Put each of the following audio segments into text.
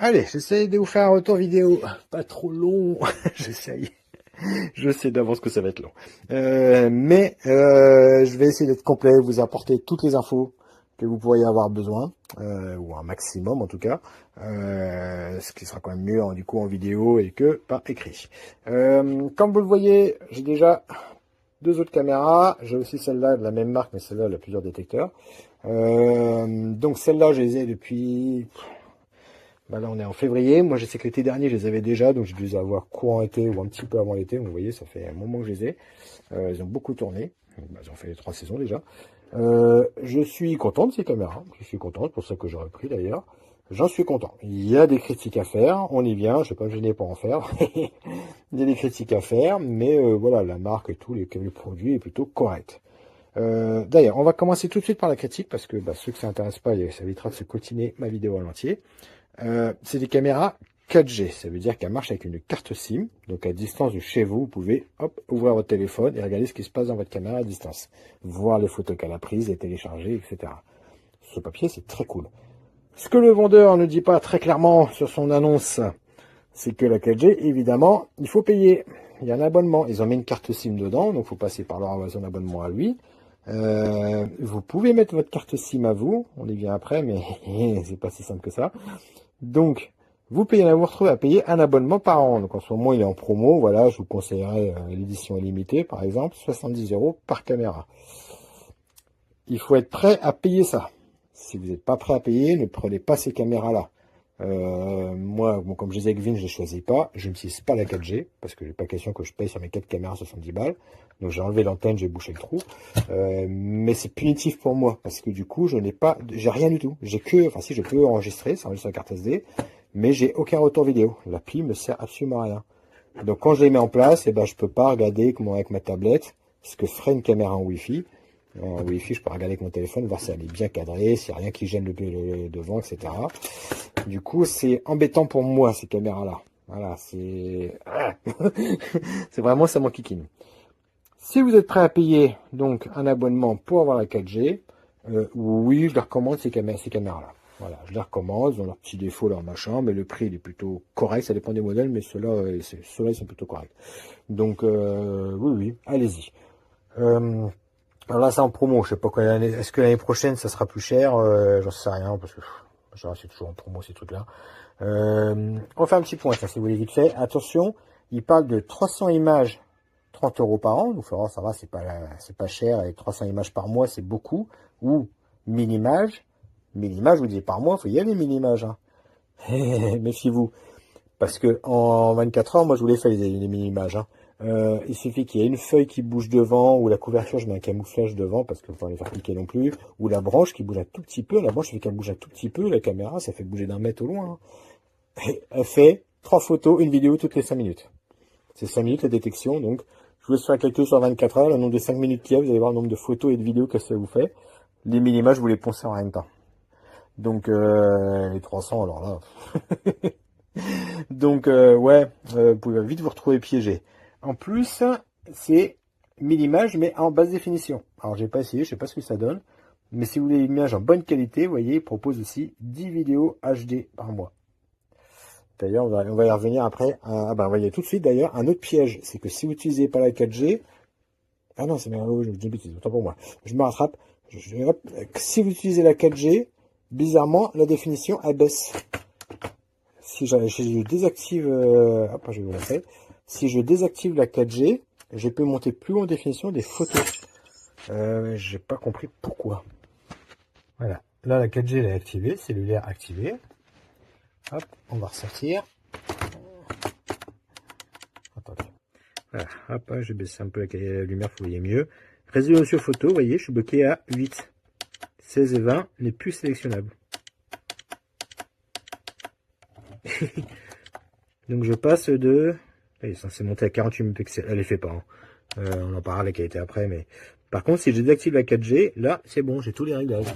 Allez, j'essaie de vous faire un retour vidéo. Pas trop long, j'essaye. Je sais d'avance que ça va être long. Je vais essayer d'être complet, vous apporter toutes les infos que vous pourriez avoir besoin, ou un maximum en tout cas, ce qui sera quand même mieux du coup en vidéo et que par écrit. Comme vous le voyez, j'ai déjà deux autres caméras. J'ai aussi celle-là de la même marque, mais celle-là elle a plusieurs détecteurs. Donc celle-là, je les ai depuis... Bah là, on est en février. Moi, je sais que l'été dernier, je les avais déjà, donc j'ai dû les avoir courant été ou un petit peu avant l'été. Vous voyez, ça fait un moment que je les ai. Ils ont beaucoup tourné. Bah, ils ont fait les 3 saisons déjà. Je suis content de ces caméras. Je suis content, c'est pour ça que j'ai repris d'ailleurs. J'en suis content. Il y a des critiques à faire. On y vient. Je ne vais pas me gêner pour en faire. Il y a des critiques à faire, mais voilà, la marque et tout, le produit est plutôt correct. D'ailleurs, on va commencer tout de suite par la critique parce que ceux que ça intéresse pas, ça évitera de se continuer ma vidéo à l'entier. C'est des caméras 4G, ça veut dire qu'elles marchent avec une carte SIM, donc à distance de chez vous, vous pouvez ouvrir votre téléphone et regarder ce qui se passe dans votre caméra à distance, voir les photos qu'elle a prises, les télécharger, etc. Ce papier, c'est très cool. Ce que le vendeur ne dit pas très clairement sur son annonce, c'est que la 4G, évidemment, il faut payer. Il y a un abonnement. Ils ont mis une carte SIM dedans, donc il faut passer par son abonnement à lui. Vous pouvez mettre votre carte SIM à vous, on y vient après, mais c'est pas si simple que ça. Donc, vous vous retrouvez à payer un abonnement par an. Donc en ce moment, il est en promo. Voilà, je vous conseillerais l'édition illimitée, par exemple, 70 € par caméra. Il faut être prêt à payer ça. Si vous n'êtes pas prêt à payer, ne prenez pas ces caméras-là. Moi, comme je disais avec Vin, je ne choisis pas. Je n'utilise pas la 4G, parce que j'ai pas question que je paye sur mes 4 caméras 70 balles. Donc j'ai enlevé l'antenne, j'ai bouché le trou. Mais c'est punitif pour moi, parce que du coup, j'ai rien du tout. Enfin si, je peux enregistrer, ça enregistre la carte SD, mais j'ai aucun retour vidéo. L'appli me sert absolument à rien. Donc quand je les mets en place, je peux pas regarder comment avec ma tablette, ce que ferait une caméra en Wi-Fi. En Wi-Fi, je peux regarder avec mon téléphone, voir si elle est bien cadrée, s'il n'y a rien qui gêne le devant, etc. Du coup, c'est embêtant pour moi, ces caméras-là. Voilà, c'est... c'est vraiment ça mon kikine. Si vous êtes prêt à payer donc un abonnement pour avoir la 4G, oui, je les recommande ces caméras-là. Voilà, je les recommande, ils ont leurs petits défauts, leurs machins, mais le prix il est plutôt correct, ça dépend des modèles, mais ceux-là, ils sont plutôt corrects. Donc, oui, allez-y. Alors là, c'est en promo, je sais pas quoi, est-ce que l'année prochaine, ça sera plus cher, j'en sais rien, parce que c'est toujours en promo ces trucs-là. On fait un petit point, ça, si vous voulez vite fait. Attention, il parle de 300 images, 30 € par an. Donc, ça va, c'est pas cher. Avec 300 images par mois, c'est beaucoup. Ou 1000 images. 1000 images, vous dites par mois, il faut y aller, 1000 images. Hein. Méfiez-vous. Parce que en 24 heures, moi, je vous les fais, les 1000 images. Hein. Il suffit qu'il y ait une feuille qui bouge devant, ou la couverture, je mets un camouflage devant, parce qu'il ne faut pas les faire cliquer non plus, ou la branche qui bouge un tout petit peu. La branche, il fait qu'elle bouge un tout petit peu. La caméra, ça fait bouger d'un mètre au loin. Hein. Elle fait 3 photos, une vidéo toutes les 5 minutes. C'est 5 minutes la détection, donc je vous laisse faire calcul sur 24 heures, le nombre de 5 minutes qu'il y a, vous allez voir le nombre de photos et de vidéos que ça vous fait. Les 1000 images, vous les poncez en rien de temps. Donc les 300, alors là... Donc ouais, vous pouvez vite vous retrouver piégé. En plus, c'est 1000 images, mais en basse définition. Alors j'ai pas essayé, je sais pas ce que ça donne. Mais si vous voulez une image en bonne qualité, vous voyez, il propose aussi 10 vidéos HD par mois. D'ailleurs, on va y revenir après. Vous voyez tout de suite d'ailleurs, un autre piège, c'est que si vous n'utilisez pas la 4G... Ah non, c'est bien, je dis une bêtise, autant pour moi. Je me rattrape. Si vous utilisez la 4G, bizarrement, la définition, elle baisse. Si je désactive... je vais vous montrer. Si je désactive la 4G, je peux monter plus haut en définition des photos. J'ai pas compris pourquoi. Voilà. Là, la 4G, elle est activée. Cellulaire activé. Hop, on va ressortir. Attendez. Voilà, hop, j'ai baissé un peu la lumière pour que vous voyez mieux. Résolution photo, vous voyez, je suis bloqué à 8. 16 et 20 n'est plus sélectionnable. Donc je passe de... Il est censé monter à 48 pixels. Elle les fait pas. Hein. On en parlera, la qualité après. Mais par contre, si je désactive la 4G, là, c'est bon, j'ai tous les réglages.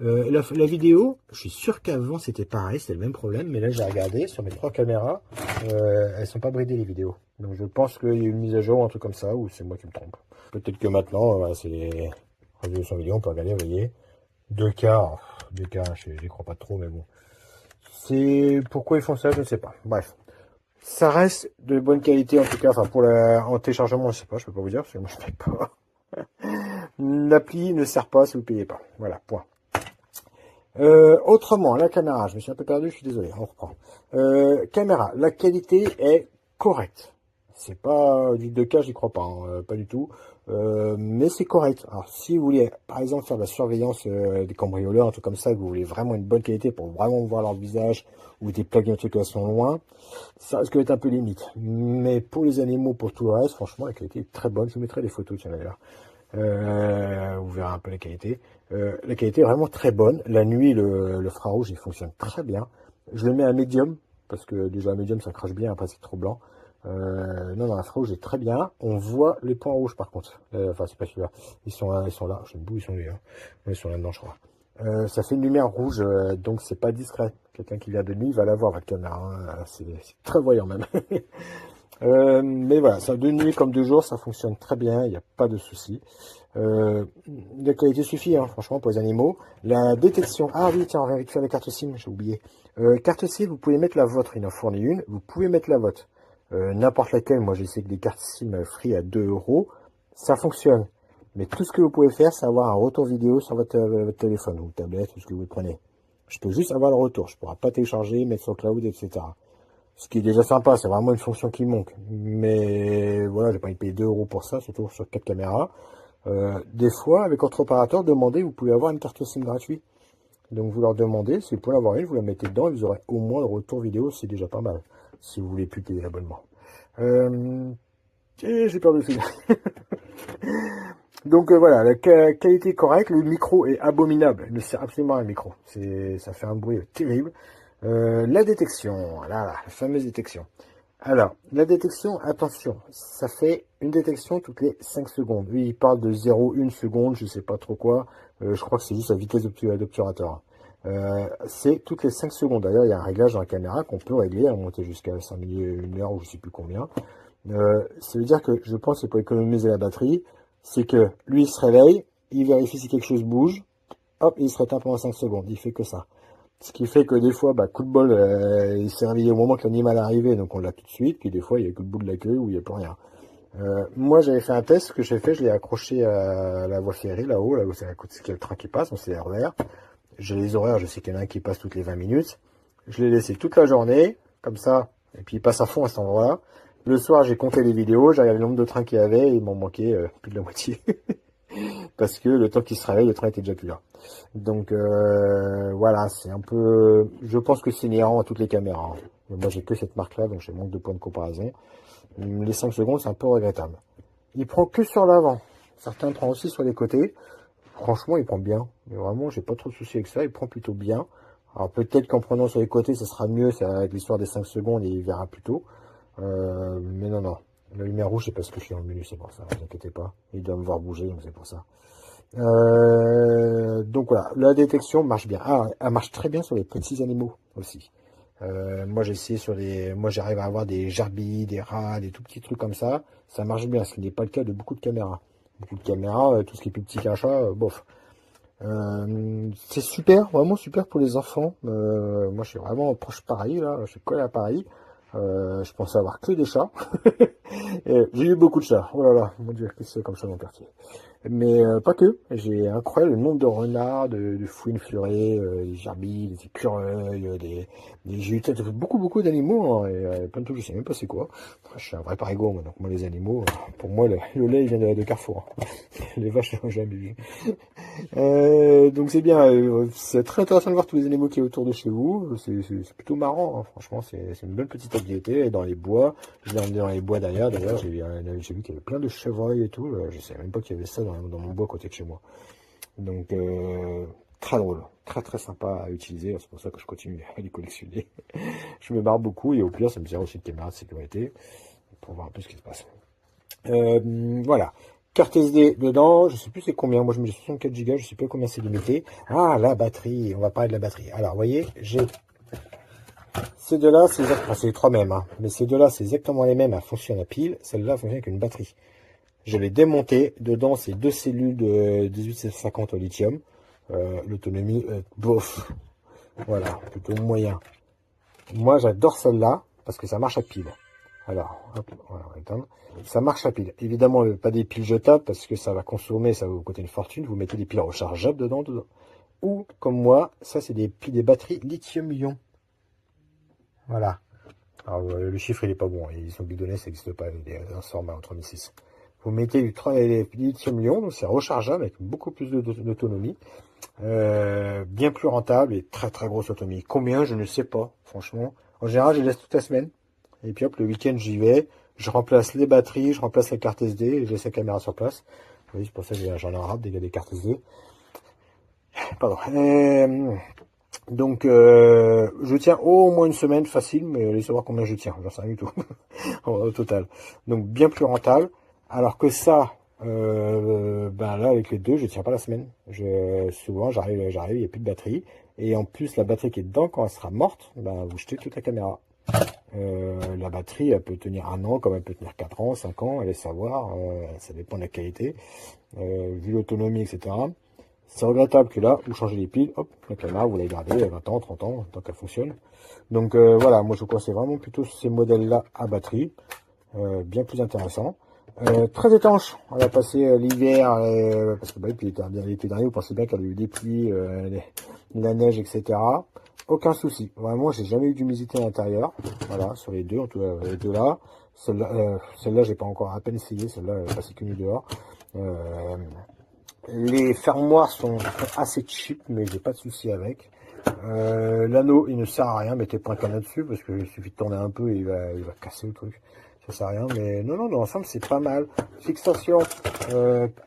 La vidéo, je suis sûr qu'avant c'était pareil, c'était le même problème. Mais là, j'ai regardé sur mes 3 caméras. Elles sont pas bridées les vidéos. Donc je pense qu'il y a eu une mise à jour ou un truc comme ça. Ou c'est moi qui me trompe. Peut-être que maintenant, c'est les résolutions vidéo. On peut regarder, vous voyez. 2K, je n'y crois pas trop, mais bon. C'est pourquoi ils font ça, je ne sais pas. Bref, ça reste de bonne qualité en tout cas. Enfin, pour en téléchargement, je sais pas, je peux pas vous dire parce que moi je paye pas. L'appli ne sert pas si vous payez pas. Voilà, point. Autrement, la caméra, je me suis un peu perdu, je suis désolé, on reprend. Caméra, la qualité est correcte. C'est pas du 2K, j'y crois pas, hein, pas du tout. Mais c'est correct. Alors, si vous voulez, par exemple, faire de la surveillance des cambrioleurs, un truc comme ça, que vous voulez vraiment une bonne qualité pour vraiment voir leur visage, ou des plaques d'immatriculation loin, ça risque d'être un peu limite. Mais pour les animaux, pour tout le reste, franchement, la qualité est très bonne. Je vous mettrai des photos, tiens d'ailleurs. Vous verrez un peu la qualité. La qualité est vraiment très bonne. La nuit, le infrarouge, il fonctionne très bien. Je le mets à médium, parce que déjà à médium, ça crache bien, après c'est trop blanc. Non, l'infrarouge est très bien. On voit les points rouges par contre. Enfin, c'est pas celui-là. Ils sont là, ils sont là. Je sais pas où ils sont lui. Hein. Ils sont là-dedans, je crois. Ça fait une lumière rouge, donc c'est pas discret. Quelqu'un qui vient de nuit va la voir, votre caméra. Hein. C'est très voyant même. Mais voilà, ça de nuit comme de jour, ça fonctionne très bien, il n'y a pas de souci. La qualité suffit, hein, franchement, pour les animaux. La détection, ah oui, tiens, on va vite faire la carte SIM, j'ai oublié. Carte SIM, vous pouvez mettre la vôtre, il en fournit une, vous pouvez mettre la vôtre. N'importe laquelle, moi j'ai essayé que des cartes SIM free à 2 €, ça fonctionne. Mais tout ce que vous pouvez faire, c'est avoir un retour vidéo sur votre téléphone ou tablette, ou ce que vous prenez. Je peux juste avoir le retour, je ne pourrai pas télécharger, mettre sur le cloud, etc. Ce qui est déjà sympa, c'est vraiment une fonction qui manque. Mais voilà, j'ai pas envie de payer 2 € pour ça, surtout sur 4 caméras. Des fois, avec votre opérateur, demandez, vous pouvez avoir une carte SIM gratuite. Donc vous leur demandez, si vous pouvez avoir une, vous la mettez dedans et vous aurez au moins le retour vidéo, c'est déjà pas mal. Si vous voulez plus payer l'abonnement. Et j'ai perdu le fil. Donc voilà, la qualité est correcte, le micro est abominable, il ne sert absolument à un micro. Ça fait un bruit terrible. La détection, la fameuse détection. Alors, la détection, attention, ça fait une détection toutes les 5 secondes. Oui, il parle de 0,1 seconde, je sais pas trop quoi. Je crois que c'est juste la vitesse d'obturateur. C'est toutes les 5 secondes. D'ailleurs, il y a un réglage dans la caméra qu'on peut régler à monter jusqu'à 5 minutes, 1 heure ou je sais plus combien. Ça veut dire que je pense que c'est pour économiser la batterie. C'est que lui, il se réveille, il vérifie si quelque chose bouge, hop, il se réteint pendant 5 secondes. Il fait que ça. Ce qui fait que des fois, coup de bol, il s'est réveillé au moment que l'animal est arrivé, donc on l'a tout de suite. Puis des fois, il y a que le bout de la queue où il n'y a plus rien. Moi, j'avais fait un test. Ce que j'ai fait, je l'ai accroché à la voie ferrée, là-haut, là où c'est le train qui passe, on sait RER. J'ai les horaires, je sais qu'il y en a un qui passe toutes les 20 minutes. Je l'ai laissé toute la journée, comme ça, et puis il passe à fond à cet endroit-là. Le soir, j'ai compté les vidéos, j'ai regardé le nombre de trains qu'il y avait, et il m'en manquait plus de la moitié. Parce que le temps qu'il se réveille, le train était déjà plus là. Donc voilà, c'est un peu... Je pense que c'est inhérent à toutes les caméras. Hein. Moi, j'ai que cette marque-là, donc j'ai manque de points de comparaison. Les 5 secondes, c'est un peu regrettable. Il prend que sur l'avant. Certains prennent aussi sur les côtés. Franchement, il prend bien. Mais vraiment, j'ai pas trop de soucis avec ça. Il prend plutôt bien. Alors peut-être qu'en prenant sur les côtés, ça sera mieux. C'est avec l'histoire des 5 secondes et il verra plus tôt. Mais non. La lumière rouge, c'est parce que je suis dans le menu, c'est pour ça. Ne vous inquiétez pas. Il doit me voir bouger, donc c'est pour ça. Donc voilà, la détection marche bien. Ah, elle marche très bien sur les petits animaux aussi. Moi j'ai essayé moi j'arrive à avoir des gerbilles, des rats, des tout petits trucs comme ça. Ça marche bien, ce qui n'est pas le cas de beaucoup de caméras. Beaucoup de caméras, tout ce qui est plus petit qu'un chat, bof. C'est super, vraiment super pour les enfants. Moi je suis vraiment proche Paris là, je suis collé à Paris. Je pensais avoir que des chats. J'ai eu beaucoup de chats. Oh là là, mon Dieu, qu'est-ce que c'est comme ça dans le quartier. Mais pas que. J'ai incroyable le nombre de renards, de fouines fleurées, des gerbilles, des écureuils, j'ai eu beaucoup d'animaux, hein, et plein de trucs, je sais même pas c'est quoi. Enfin, je suis un vrai parigot, moi, donc moi les animaux, pour moi le lait il vient de Carrefour. Hein. Les vaches, je n'ai jamais vu. Donc c'est bien, c'est très intéressant de voir tous les animaux qui est autour de chez vous. C'est plutôt marrant, hein. Franchement, c'est une bonne petite activité. Et dans les bois, je vais dans les bois derrière. D'ailleurs, j'ai vu qu'il y avait plein de chevreuils et tout. Je savais même pas qu'il y avait ça dans mon bois à côté de chez moi. Donc très drôle, très sympa à utiliser. C'est pour ça que je continue à les collectionner. Je me marre beaucoup et au pire, ça me sert aussi de caméra de sécurité pour voir un peu ce qui se passe. Voilà. Carte SD dedans, je sais plus c'est combien, moi je mets 64 Go, je sais pas combien c'est limité. Ah, la batterie, on va parler de la batterie. Alors, vous voyez, j'ai ces deux-là, c'est les trois mêmes, hein. Mais ces deux-là, c'est exactement les mêmes, elles fonctionnent à pile. Celle-là fonctionne avec une batterie. Je l'ai démonté, dedans c'est deux cellules de 1850 au lithium. L'autonomie, bof, voilà, plutôt moyen. Moi, j'adore celle-là parce que ça marche à pile. Alors, hop, voilà, on va éteindre. Ça marche à pile. Évidemment, pas des piles jetables parce que ça va consommer, ça va vous coûter une fortune. Vous mettez des piles rechargeables dedans. Ou, comme moi, ça, c'est des batteries lithium-ion. Voilà. Alors, le chiffre, il est pas bon. Ils sont bidonnés, ça n'existe pas, un format en 3006. Vous mettez du lithium-ion, donc c'est rechargeable avec beaucoup plus d'autonomie. Bien plus rentable et très très grosse autonomie. Combien, je ne sais pas, franchement. En général, je laisse toute la semaine. Et puis hop, le week-end, j'y vais. Je remplace les batteries, je remplace la carte SD et je laisse la caméra sur place. Oui, c'est pour ça que j'en ai un rap, des cartes SD. Pardon. Donc, je tiens au moins une semaine facile, mais allez savoir combien je tiens. J'en sais rien du tout au total. Donc, bien plus rentable. Alors que ça, ben là, avec les deux, je tiens pas la semaine. Souvent, j'arrive, il n'y a plus de batterie. Et en plus, la batterie qui est dedans, quand elle sera morte, ben, vous jetez toute la caméra. La batterie, elle peut tenir 1 an, comme elle peut tenir 4 ans, 5 ans, allez savoir. Ça dépend de la qualité, vu l'autonomie, etc. C'est regrettable que là, vous changez les piles, hop, la caméra, vous la gardez 20 ans, 30 ans, tant qu'elle fonctionne. Donc voilà, moi je conseille vraiment plutôt ces modèles-là à batterie, bien plus intéressant. Très étanche, on va passer l'hiver, parce que bah, l'été dernier, vous pensez bien qu'il y a eu des pluies, la neige, etc. Aucun souci, vraiment, j'ai jamais eu d'humidité à l'intérieur, voilà, sur les deux, en tout cas, les deux là. Celle-là, j'ai pas encore à peine essayé, celle-là, elle est passée que nuit dehors. Les fermoirs sont assez cheap, mais j'ai pas de souci avec. L'anneau, il ne sert à rien, mettez pas un canard dessus, parce que il suffit de tourner un peu et il va casser le truc. Ça sert à rien, mais non, dans l'ensemble, c'est pas mal. Fixation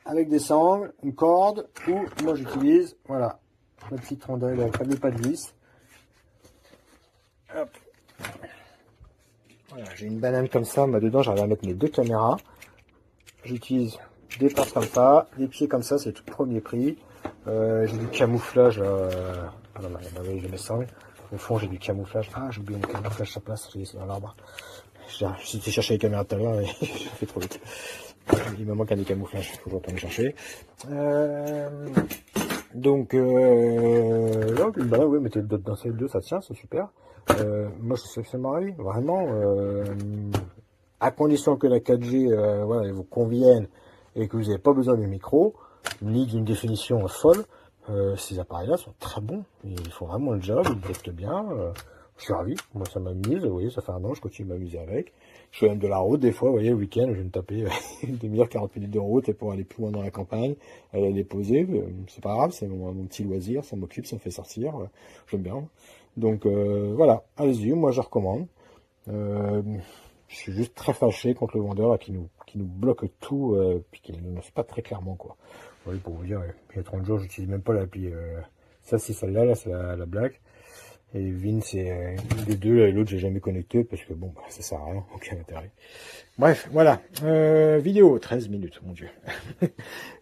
avec des sangles, une corde, ou moi j'utilise, voilà, la petite rondelle, pas de vis. Hop. Voilà, j'ai une banane comme ça, mais dedans j'arrive à mettre mes 2 caméras. J'utilise des pinces comme ça, des pieds comme ça, c'est tout premier prix. J'ai du camouflage, j'ai mes sangles. Au fond, j'ai du camouflage. Ah, j'ai oublié mon camouflage sur place, j'ai laissé dans l'arbre. J'étais chercher les caméras tout à l'heure et j'ai fait trop vite. Il me manque un des camouflages, il faut que je retourne les chercher. Donc, bah oui, mettez dans ces deux, ça tient, c'est super. Moi, je sais que c'est marrant, vraiment. À condition que la 4G voilà, elle vous convienne et que vous n'avez pas besoin de micro, ni d'une définition folle, ces appareils-là sont très bons. Ils font vraiment le job, ils détectent bien. Je suis ravi, moi ça m'amuse, vous voyez, ça fait 1 an, je continue de m'amuser avec. Je fais même de la route, des fois, vous voyez, le week-end, je vais me taper une demi-heure, 40 minutes de route et pour aller plus loin dans la campagne, aller les poser, c'est pas grave, c'est mon petit loisir, ça m'occupe, ça me fait sortir, j'aime bien. Donc voilà, allez-y, moi je recommande. Je suis juste très fâché contre le vendeur là, qui nous bloque tout, puis qui ne nous annonce pas très clairement quoi. Oui, pour vous dire, il y a 30 jours, j'utilise même pas l'appli. Ça c'est celle-là, là, c'est la blague. Et Vin, c'est une des deux, et l'autre, j'ai jamais connecté parce que bon, bah, ça sert à rien, aucun intérêt. Bref, voilà. Vidéo, 13 minutes, mon Dieu.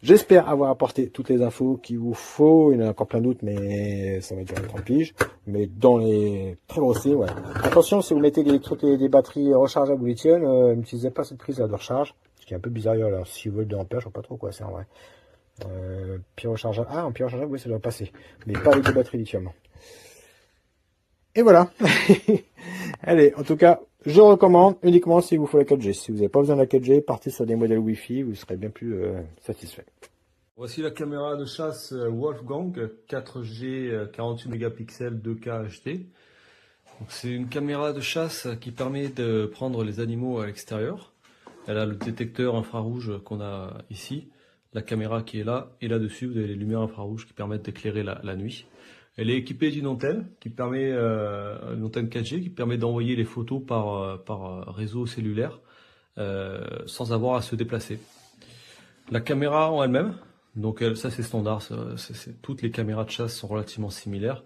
J'espère avoir apporté toutes les infos qu'il vous faut. Il y en a encore plein d'autres, mais ça va durer 30 piges. Mais dans les très grossiers, voilà. Attention, si vous mettez des batteries rechargeables ou lithium, n'utilisez pas cette prise là de recharge. Ce qui est un peu bizarre, là, 6 volts de ampère, je sais pas trop quoi c'est en vrai. Puis rechargeable. Ah, en pire rechargeable, oui, ça doit passer. Mais pas avec des batteries lithium. Et voilà. Allez, en tout cas, je recommande uniquement si vous faut la 4G. Si vous n'avez pas besoin de la 4G, partez sur des modèles Wi-Fi, vous serez bien plus satisfait. Voici la caméra de chasse Wolfgang 4G 48 mégapixels 2K HT. C'est une caméra de chasse qui permet de prendre les animaux à l'extérieur. Elle a le détecteur infrarouge qu'on a ici, la caméra qui est là, et là-dessus vous avez les lumières infrarouges qui permettent d'éclairer la nuit. Elle est équipée d'une antenne qui permet, une antenne 4G qui permet d'envoyer les photos par réseau cellulaire sans avoir à se déplacer. La caméra en elle-même, donc ça c'est standard, toutes les caméras de chasse sont relativement similaires.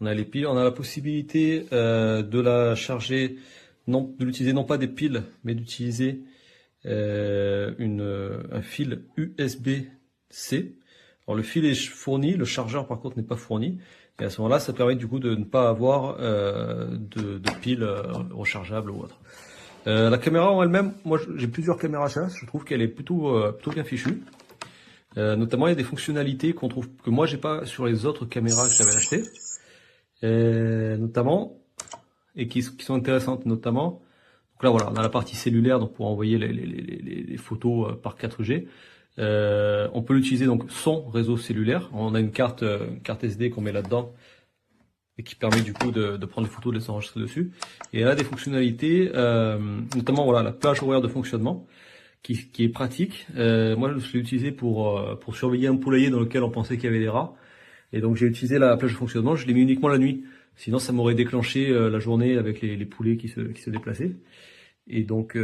On a les piles, on a la possibilité de la charger, de l'utiliser non pas des piles, mais d'utiliser un fil USB-C. Alors le fil est fourni, le chargeur par contre n'est pas fourni. Et à ce moment-là, ça permet du coup de ne pas avoir de piles rechargeables ou autre. La caméra en elle-même, moi j'ai plusieurs caméras chasse, je trouve qu'elle est plutôt bien fichue. Notamment il y a des fonctionnalités que moi j'ai pas sur les autres caméras que j'avais achetées. Notamment, et qui sont intéressantes notamment. Donc là voilà, on a la partie cellulaire donc pour envoyer les photos par 4G. On peut l'utiliser donc sans réseau cellulaire. On a une carte SD qu'on met là-dedans et qui permet du coup de prendre les photos, de les enregistrer dessus. Et elle a des fonctionnalités, notamment voilà la plage horaire de fonctionnement, qui est pratique. Moi je l'ai utilisé pour surveiller un poulailler dans lequel on pensait qu'il y avait des rats. Et donc j'ai utilisé la plage de fonctionnement, je l'ai mis uniquement la nuit. Sinon ça m'aurait déclenché la journée avec les poulets qui se déplaçaient. Et donc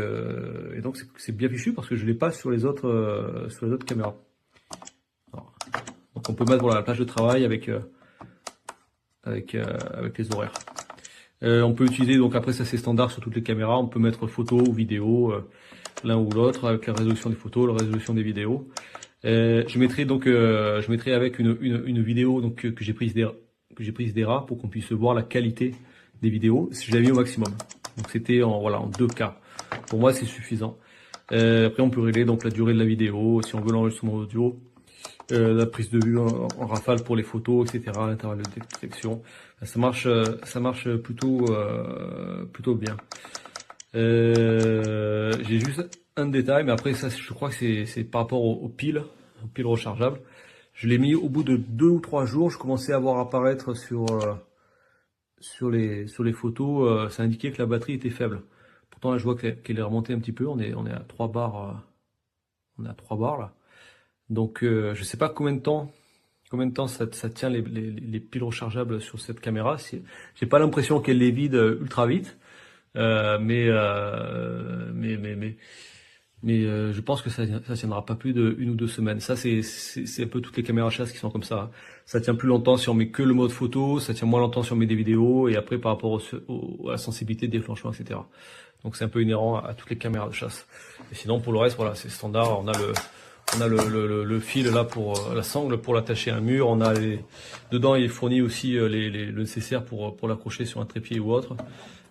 c'est bien fichu parce que je l'ai pas sur les autres caméras. Alors, donc on peut mettre voilà la plage de travail avec les horaires. On peut utiliser, donc après ça c'est standard sur toutes les caméras, on peut mettre photo ou vidéo, l'un ou l'autre, avec la résolution des photos, la résolution des vidéos. Je mettrai avec une vidéo donc que j'ai prise des rats pour qu'on puisse voir la qualité des vidéos. Je l'ai mis au maximum. Donc c'était en 2K. Pour moi c'est suffisant. Après on peut régler donc la durée de la vidéo, si on veut l'enregistrement audio. La prise de vue en rafale pour les photos, etc. L'intervalle de détection, ça marche plutôt bien. J'ai juste un détail, mais après ça, je crois que c'est par rapport aux piles rechargeables. Je l'ai mis au bout de 2 ou 3 jours, je commençais à voir apparaître sur les photos, ça indiquait que la batterie était faible. Pourtant là, je vois qu'elle est remontée un petit peu. On est à 3 bars, là. Donc je sais pas combien de temps ça tient les piles rechargeables sur cette caméra. J'ai pas l'impression qu'elle les vide ultra vite, mais je pense que ça tiendra pas plus de 1 ou 2 semaines. Ça c'est un peu toutes les caméras chasse qui sont comme ça. Ça tient plus longtemps si on met que le mode photo, ça tient moins longtemps si on met des vidéos, et après par rapport à la sensibilité de déclenchement, etc. Donc c'est un peu inhérent à toutes les caméras de chasse. Et sinon pour le reste voilà, c'est standard. On a le fil là pour la sangle pour l'attacher à un mur. Dedans il est fourni aussi le nécessaire pour l'accrocher sur un trépied ou autre.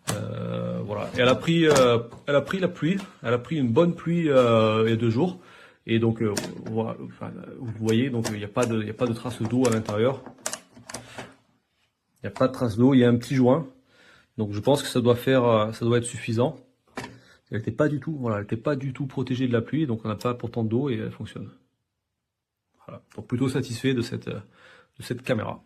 Voilà. Et elle a pris la pluie. Elle a pris une bonne pluie il y a 2 jours. Et donc voilà, vous voyez, donc il n'y a pas de traces d'eau à l'intérieur. Il n'y a pas de traces d'eau. Il y a un petit joint. Donc je pense que ça doit être suffisant. Elle n'était pas du tout protégée de la pluie, donc on n'a pas pourtant d'eau et elle fonctionne. Voilà. Donc plutôt satisfait de cette caméra.